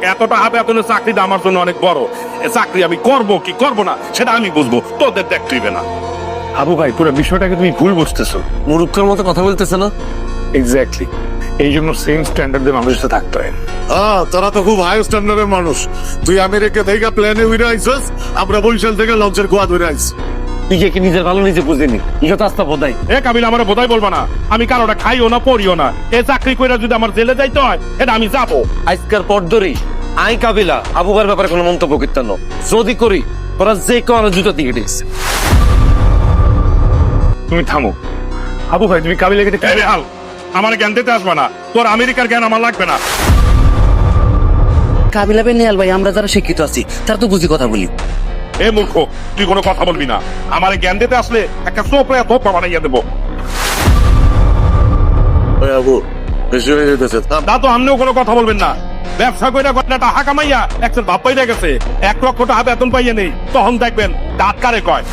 এতটা হাতে এত চাকরিটা আমার জন্য অনেক বড়। এ চাকরি আমি করব কি করব না সেটা আমি বুঝবো, তোদের দেখতে হইবে না। আবু ভাই পুরো বিষয়টাকে তুমি ভুল বুঝতেছো। মুরুক্ষের মতো কথা বলতেছে না? এক্স্যাক্টলি, এই জন্য সেম স্ট্যান্ডার্ডের মানুষের সাথে থাকতে হয়। তোরা তো খুব হাই স্ট্যান্ডার্ডের মানুষ। তুই আমেরিকা থেকে প্লেনে উড়ে আইছিস, আমরা বরিশাল থেকে লঞ্চের কুয়া ধরে আইছি। নিজে কি নিজের ভালো নিজে বুঝিনি, ইহত আস্তা বোধাই। এ কাবিল আমার বোধাই বলবা না, আমি কারোটা খাইও না পড়িও না। এ চাকরি কইরা যদি আমার জেলে যাইতে হয় এটা আমি যাবো। আজকের পর ধরেই আই কাবিলা আবু ভাইয়ের ব্যাপারে কোনো মন্তব্য করতে না। যদি করি তোরা যে কোনো জুতো দিয়ে দিয়েছে। তুমি থামো। আবু ভাই তুমি কাবিলাকে এ রেহাল, আমার জ্ঞান দিতে আসবে না। তোর আমেরিকার জ্ঞান আমার লাগবে না। কাবিলা বেনিয়াল ভাই, আমরা যারা শিক্ষিত আছি তার তো বুঝি কথা বলি। এ মূর্খ, তুই কোনো কথা বলবি না। আমার জ্ঞান দিতে আসলে একটা চোপড়ে ধোপা বানাইয়া দেবো। ওই আবু, বেশি হয়ে যেতেছে। থাম। তা তো আমনেও কোনো কথা বলবেন না। ব্যবসা কইরা কয়টা টাকা কামাইয়া একজন বাপ পাইয়া গেছে, 1 লক্ষ টাকা বেতন পাইয়া নেই, তখন দেখবেন দাঁত কারে কয়।